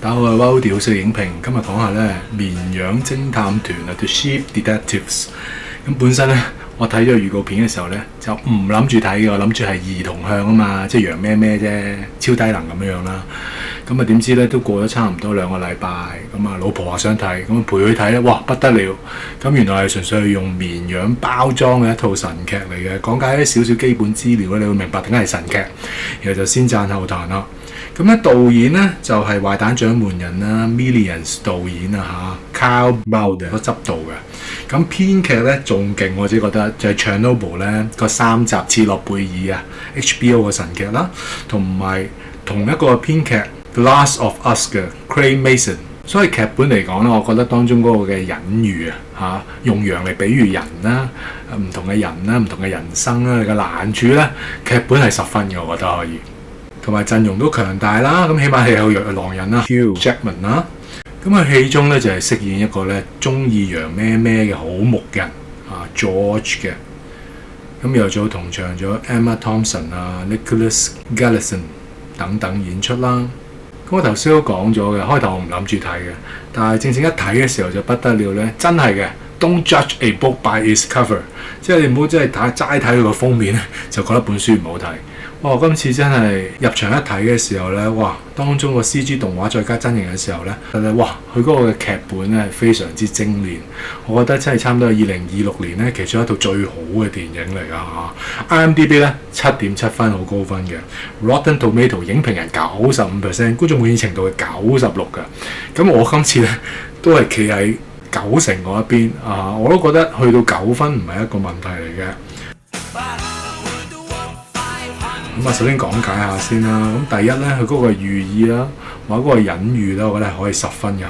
大家好，我係 Wildy 好食影評，今日講下咧綿羊偵探團啊 The Sheep Detectives。咁本身咧，我睇咗預告片嘅時候咧，就唔諗住睇嘅，我諗住係兒童向啊嘛，即係羊咩咩啫，超低能咁樣啦。咁啊點知咧都過咗差唔多2個禮拜，咁啊老婆話想睇，咁陪佢睇咧，哇不得了！咁原來係純粹係用綿羊包裝嘅一套神劇嚟嘅，講解一啲少少基本資料咧，你會明白點解係神劇，然後就先讚後彈啦。咁咧導演咧就係壞蛋獎門人啦 ，Millions 導演啊嚇 ，Kyle Browder 執導嘅。咁編劇咧仲勁，我自己覺得就係 Chernobyl 咧個3集切諾貝爾啊 HBO 嘅神劇啦，同埋同一個編劇 The Last of Us 嘅 Craig Mason。所以劇本嚟講咧，我覺得當中嗰個嘅隱喻啊用羊嚟比喻人啦，唔同嘅人啦，唔同嘅人生啦，你嘅難處咧，劇本係10分嘅，我覺得可以。同埋陣容都強大啦，咁起碼係有狼人啦 ，Hugh Jackman 啦，咁啊戲中咧就係飾演一個咧中意羊咩咩嘅好牧人啊 George 嘅，咁又做同場咗 Emma Thompson 啊 Nicholas Galitzine 等等演出啦。咁我頭先都講咗嘅，開頭我唔諗住睇嘅，但係正正一睇嘅時候就不得了咧，真係嘅 ，Don't judge a book by its cover， 即係你唔好真係齋睇佢個封面咧，就覺得本書唔好睇。哇！今次真係入場一睇嘅時候咧，哇！當中個 CG 動畫再加真人嘅時候咧，哇！佢嗰個嘅劇本咧係非常之精煉，我覺得真係差唔多係2026年咧其中一套最好嘅電影嚟㗎嚇。IMDB 咧7.7分，好高分嘅。Rotten Tomato 影評人95%，觀眾滿意程度係96㗎。咁我今次咧都係企喺90嗰一邊啊！我都覺得去到9分唔係一個問題嚟嘅。咁啊，首先講解下先啦。咁第一咧，佢嗰個寓意啦，或者嗰個隱喻啦，我覺得係可以10分嘅嚇。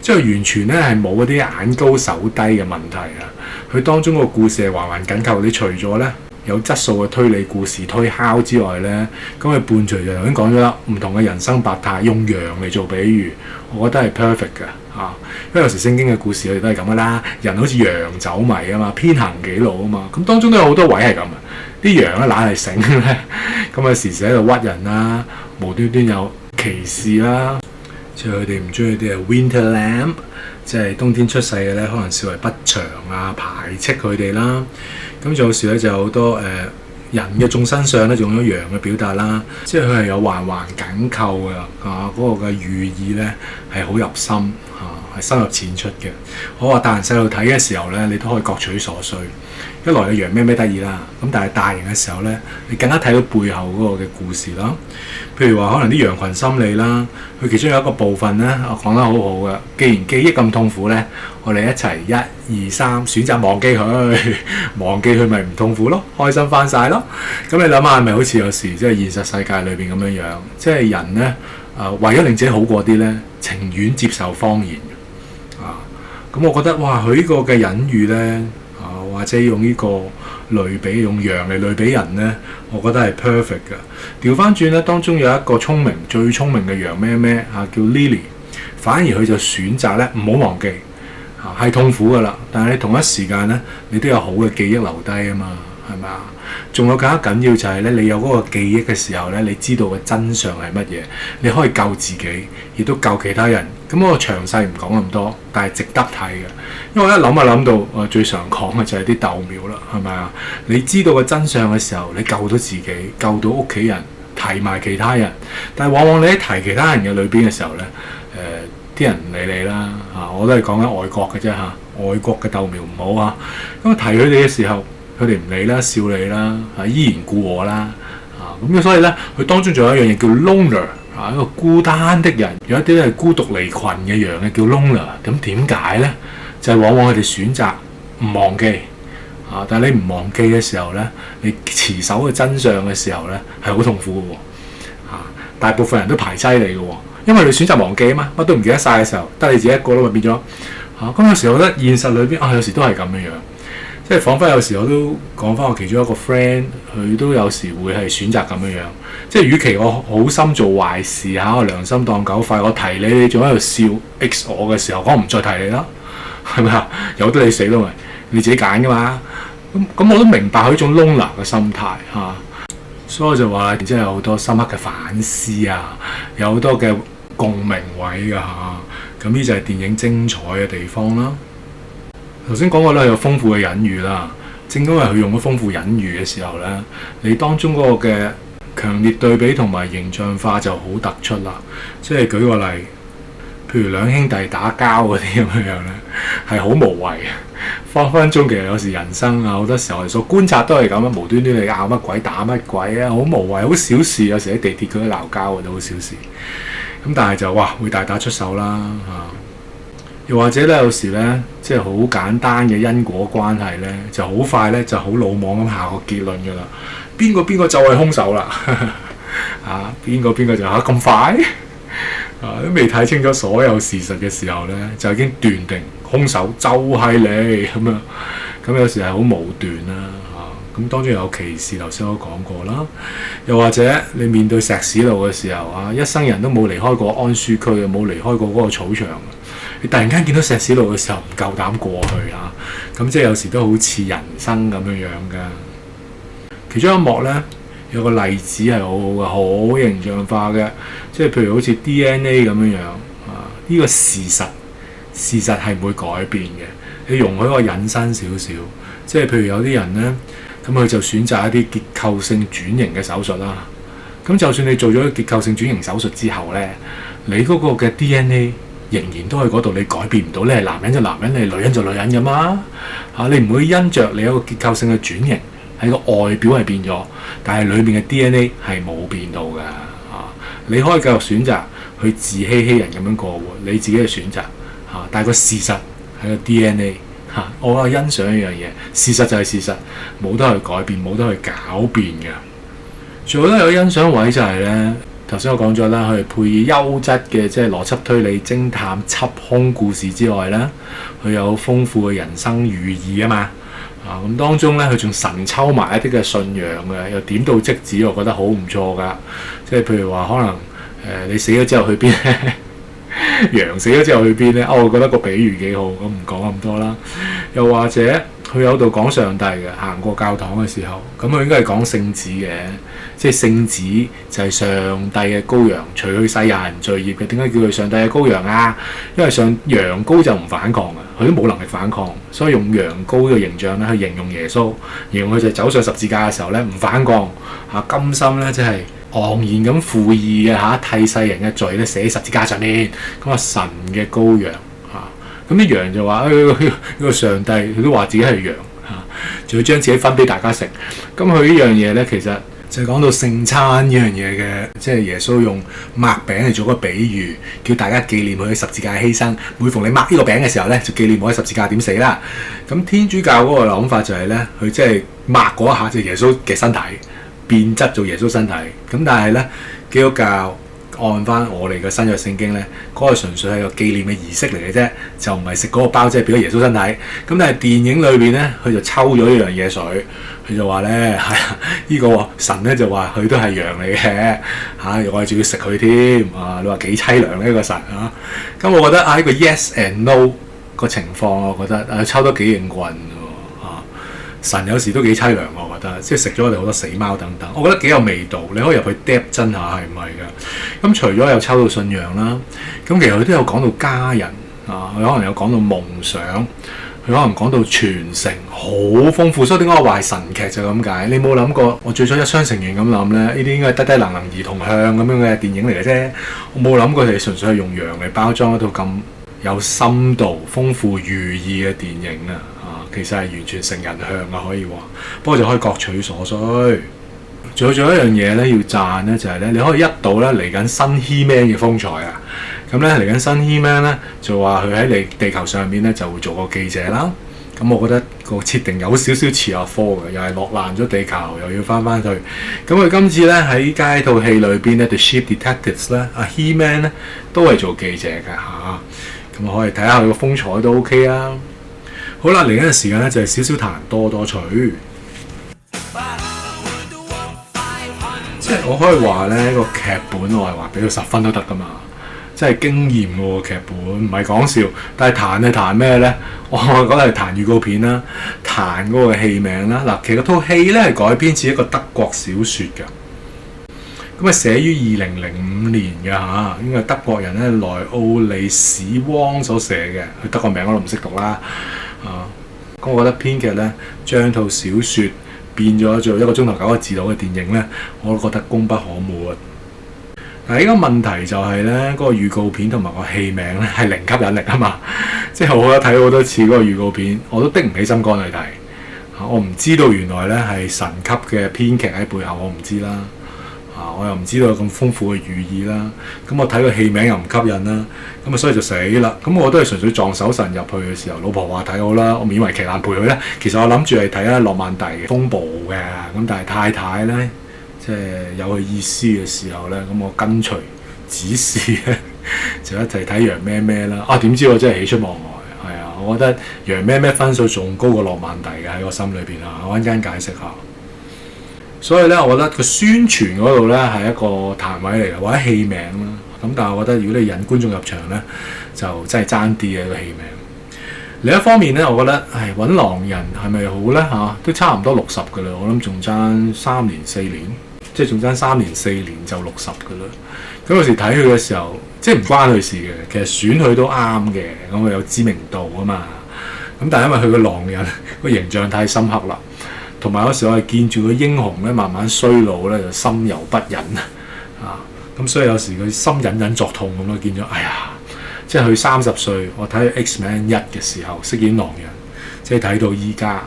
即係完全咧係冇嗰啲眼高手低嘅問題啊。佢當中個故事係環環緊扣，你除咗咧有質素嘅推理故事推敲之外咧，咁佢伴隨就頭先講咗啦，唔同嘅人生百態，用羊嚟做比喻，我覺得係 perfect 嘅嚇。因為有時聖經嘅故事佢哋都係咁噶啦，人好似羊走迷啊嘛，偏行己路啊嘛，咁當中都有好多位係咁啊。啲羊咧懶係醒咧，咁啊時時喺度屈人啦，無端端有歧視啦，即係佢哋唔中意啲係 Winter Lamb， 即係冬天出世嘅咧，可能視為不祥啊，排斥佢哋啦。咁仲有時咧就有好多人嘅眾生相咧，用咗羊嘅表達啦，即係佢係有環環緊扣嘅嗰個嘅寓意咧係好入心係深入淺出嘅。我話大人細路睇嘅時候咧，你都可以各取所需。一來嘅羊咩咩得意啦，咁但係大型嘅時候咧，你更加睇到背後嗰個嘅故事啦。譬如話可能啲羊群心理啦，佢其中有一個部分咧，我講得好好嘅。既然記憶咁痛苦咧，我哋一齊1、2、3選擇忘記佢，忘記佢咪唔痛苦咯，開心翻晒咯。咁你諗下係咪好似有時即係現實世界裏邊咁樣樣，即係人咧為咗令自己好過啲咧，情願接受謊言啊。咁我覺得哇，佢呢個嘅隱喻咧。或者用呢個類比，用羊嚟類比人呢，我覺得係 perfect 嘅。調翻轉咧，當中有一個最聰明嘅羊咩咩叫 Lily， 反而佢就選擇咧唔好忘記係痛苦噶啦，但係你同一時間咧，你都有好嘅記憶留低啊嘛，係咪啊？仲有更加緊要就係咧，你有嗰個記憶嘅時候咧，你知道嘅真相係乜嘢，你可以救自己，亦都救其他人。咁我詳細唔講咁多，但係值得睇嘅。因為我一諗就諗到，我最常講嘅就係啲豆苗啦，係咪啊？你知道個真相嘅時候，你救到自己，救到屋企人，提埋其他人。但係往往你喺提其他人嘅裏邊嘅時候咧，啲人唔理你啦嚇。我都係講緊外國嘅啫嚇，外國嘅豆苗唔好啊。咁提佢哋嘅時候，佢哋唔理啦，笑你啦，依然故我啦咁所以咧，佢當中仲有一樣嘢叫 loner。一個孤單的人，有一啲係孤獨離群嘅羊嘅叫 loner。咁點解呢？就係往往佢哋選擇唔忘記但係你唔忘記嘅時候呢，你持守嘅真相嘅時候呢，係好痛苦嘅大部分人都排擠你嘅因為你選擇忘記啊嘛，乜都唔記得晒嘅時候，得你自己一個咯，咪變咗咁有時候我覺得現實裏邊有時都係咁樣樣。即係彷彿有時我都講翻我其中一個 friend， 佢都有時會係選擇咁樣樣。即係與其我好心做壞事我良心當狗吠，我提你，你仲喺度笑 X 我嘅時候，我唔再提你啦，係咪啊？由得你死咯咪，你自己揀噶嘛。咁我都明白佢一種 loner 嘅心態所以我就話，即係有好多深刻嘅反思有好多嘅共鳴位㗎嚇。咁呢就係電影精彩嘅地方啦。頭先講過咧，有豐富嘅隱喻啦。正因為佢用咗豐富隱喻嘅時候咧，你當中嗰個嘅強烈對比同埋形象化就好突出啦。即係舉個例，譬如兩兄弟打交嗰啲咁樣咧，係好無謂嘅。分分鐘其實有時人生啊，好多時候我哋所觀察都係咁啊，無端端你拗乜鬼打乜鬼啊，好無謂，好小事。有時喺地鐵嗰啲鬧交嘅都好小事。咁但係就哇會大打出手啦嚇。又或者咧，有時咧，即係好簡單嘅因果關係咧，就好快咧，就好魯莽咁下個結論㗎啦。邊個就係兇手啦？啊，邊個就嚇咁快？啊，都未睇清楚所有事實嘅時候咧，就已經斷定兇手就係你咁樣。咁有時係好武斷啦嚇。咁當中有歧視，頭先我講過啦。又或者你面對石屎路嘅時候啊，一生人都冇離開過安舒區嘅，冇離開過嗰個草場。你突然間見到石屎路嘅時候，唔夠膽過去啊！咁即係有時都好似人生咁樣樣㗎。其中一幕咧，有個例子係好好嘅，好形象化嘅，即係譬如好似 DNA 咁樣樣啊。呢個事實係唔會改變嘅。你容許我引申少少，即係譬如有啲人咧，咁佢就選擇一啲結構性轉型嘅手術啦。咁就算你做咗結構性轉型手術之後咧，你嗰個嘅 DNA仍然都喺嗰度，你改變唔到。你係男人就男人，你係女人就女人㗎嘛嚇。你唔會因着你有個結構性嘅轉型，喺個外表係變咗，但係裏面嘅 DNA 係冇變到㗎嚇。你可以繼續選擇去自欺欺人咁樣過活，你自己嘅選擇嚇。但係個事實係個 DNA 嚇。我係欣賞一樣嘢，事實就係事實，冇得去改變，冇得去狡辯嘅。最後咧有欣賞位就係咧。頭先我講咗啦，佢係配以優質嘅即係邏輯推理、偵探、緝兇故事之外咧，佢有豐富嘅人生寓意啊嘛。咁當中咧，佢仲神抽埋一啲嘅信仰嘅，又點到即止，我覺得好唔錯噶。即係譬如話，可能你死咗之後去邊咧？羊死咗之後去邊咧？我覺得個比喻幾好，咁唔講咁多啦。又或者佢有度講上帝嘅，行過教堂嘅時候，咁佢應該係講聖子嘅。即係聖子就係上帝嘅羔羊，除去世人罪孽嘅。點解叫佢上帝嘅羔羊啊？因為羊羔就唔反抗嘅，佢都冇能力反抗，所以用羊羔嘅形象咧去形容耶穌，形容佢就走上十字架嘅時候咧唔反抗嚇，甘心咧即係昂然咁負義嘅嚇，替世人嘅罪咧寫喺十字架上面。咁啊神嘅羔羊嚇，咁啲羊就話呢個上帝佢都話自己係羊嚇，仲要將自己分俾大家食。咁佢呢樣嘢咧其實就係講到聖餐呢樣嘢嘅，即係耶穌用擘餅嚟做個比喻，叫大家紀念佢喺十字架犧牲。每逢你擘呢個餅嘅時候咧，就紀念我喺十字架點死啦。咁天主教嗰個諗法就係咧，佢即係擘嗰一下就耶穌嘅身體變質做耶穌身體。咁但係咧，基督教按翻我哋嘅新約聖經咧，嗰個純粹係個紀念嘅儀式嚟嘅啫，就唔係食嗰個包，即係變咗耶穌身體。咁但係電影裏邊咧，佢就抽咗呢樣嘢水。佢就話咧，係呢個神咧就話佢都係羊嚟嘅嚇，我哋仲要食佢添啊！你話幾凄涼呢個神啊？咁我覺得呢個 yes and no 個情況，我覺得抽得幾應棍喎嚇。神有時都幾凄涼，我覺得即係食咗我哋好多死貓等等，我覺得幾有味道。你可以入去 depth 真下係唔係㗎？咁除咗有抽到信仰啦，咁其實佢都有講到家人啊，佢可能有講到夢想。佢可能講到傳承好豐富，所以點解我話係神劇就咁解？你冇諗過，我最初一廂情願咁諗咧，呢啲應該係低低能能兒童向咁樣嘅電影嚟嘅啫。我冇諗過佢哋純粹係用羊嚟包裝一套咁有深度、豐富寓意嘅電影啊！其實係完全成人向啊，可以話。不過就可以各取所需。仲有一樣嘢咧要讚咧，就係咧你可以一睹咧嚟緊新 He-Man 嘅風采啊！咁咧嚟緊新 He-Man 咧就話佢喺你地球上面咧就會做個記者啦。咁我覺得個設定有少少似阿科嘅，又係落難咗地球，又要翻去。咁佢今次咧喺街套戲裏邊咧 The Ship Detectives 咧，阿 He-Man 咧都係做記者嘅嚇。咁我可以睇下佢個風采都 OK 啊。好啦，嚟緊嘅時間咧就係少少談多多趣。即係我可以話咧個劇本我係話俾到10分都得噶嘛。真係驚豔喎劇本，唔係講笑。但係彈係彈咩咧？我覺得係彈預告片啦，彈嗰個戲名啦。嗱，其實套戲咧係改編自一個德國小説㗎。咁啊寫於2005年嘅嚇，應該係德國人咧萊奧利史汪所寫嘅，佢德國名我都唔識讀啦。咁我覺得編劇咧將套小説變咗做1個鐘頭9個字到嘅電影咧，我都覺得功不可沒。但係呢個問題就係咧，嗰個預告片同埋個戲名咧係零吸引力啊嘛，即係我睇好多次嗰個預告片，我都的唔起心肝去睇。我唔知道原來咧係神級嘅編劇喺背後，我唔知啦。我又唔知道有咁豐富嘅寓意啦。咁我睇個戲名又唔吸引啦，咁啊所以就死啦。咁我都係純粹撞手神入去嘅時候，老婆話睇好啦，我勉為其難陪佢咧。其實我諗住係睇《諾曼第風暴》嘅，咁但係太太咧即係有佢意思嘅時候咧，咁我跟隨指示咧就一齊睇《羊咩咩》啦。點知我真係喜出望外。我覺得羊咩咩分數仲高過諾曼第嘅喺我心裏邊啊！我陣間解釋下。所以咧，我覺得個宣傳嗰度咧係一個彈位嚟嘅，或者戲名啦。咁但係我覺得如果你引觀眾入場咧，就真係爭啲嘅個戲名。另一方面咧，我覺得揾狼人係咪好咧都差唔多60㗎啦。我諗仲爭3年4年，即係仲爭3年4年就60㗎啦。咁有時睇佢嘅時候，即係唔關佢事嘅，其實選佢都啱嘅，咁佢有知名度啊嘛。咁但係因為佢個狼人個形象太深刻啦，同埋有時我係見住個英雄咧慢慢衰老咧，就心有不忍咁所以有時佢心隱隱作痛咁咯。見咗即係佢30歲，我睇 X-Men 1嘅時候飾演狼人，即係睇到依家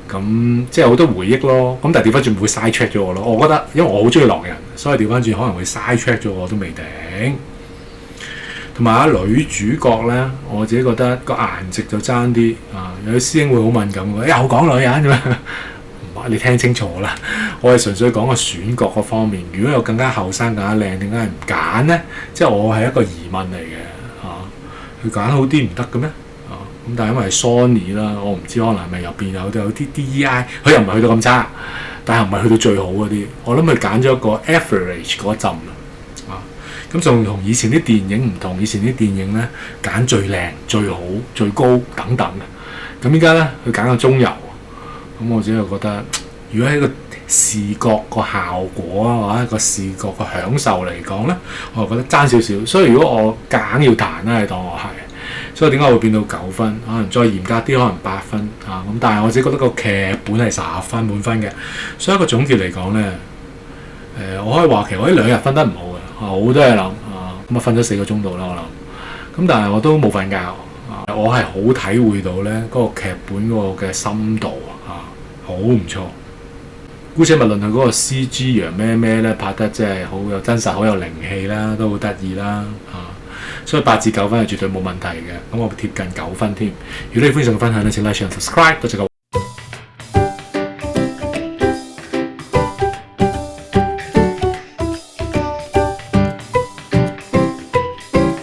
咁，即係好多回憶咯。咁但係調翻轉會 side track 咗我咯。我覺得因為我好中意狼人，所以調翻轉可能會 side track 咗我都未定。同埋女主角咧，我自己覺得個顏值就爭啲有啲師兄會好敏感嘅，又講女人咁樣。你聽清楚啦，我係純粹講個選角嗰方面。如果有更加後生、更加靚，點解唔揀咧？即係我係一個疑問嚟嘅佢揀好啲唔得嘅咩？咁但係因為係 Sony 啦，我唔知可能係咪入邊有啲 DEI， 佢又唔係去到咁差，但係唔係去到最好嗰啲。我諗佢揀咗個 average 嗰陣咁仲同以前啲電影唔同。以前啲電影咧揀最靚、最好、最高等等嘅，咁依家咧佢揀個中游。咁我自己就覺得，如果喺個視覺個效果或者個視覺個享受嚟講咧，我就覺得爭少少。所以如果我夾硬要彈咧，當我係，所以點解會變到9分？可能再嚴格啲，可能8分咁但係我自己覺得個劇本係10分滿分嘅。所以一個總結嚟講咧，我可以話其實我呢2日分得唔好嘅，好多嘢諗咁瞓咗4個鐘度啦，我諗。咁但係我都冇瞓覺我係好體會到咧嗰個劇本嗰個嘅深度好唔錯。姑且勿論佢嗰個 CG 羊咩咩咧拍得真係好有真實，好有靈氣啦，都好得意啦所以8至9分係絕對冇問題嘅。咁我貼近9分添。如果你歡迎上嘅分享咧，請 like、share、subscribe，多謝各位。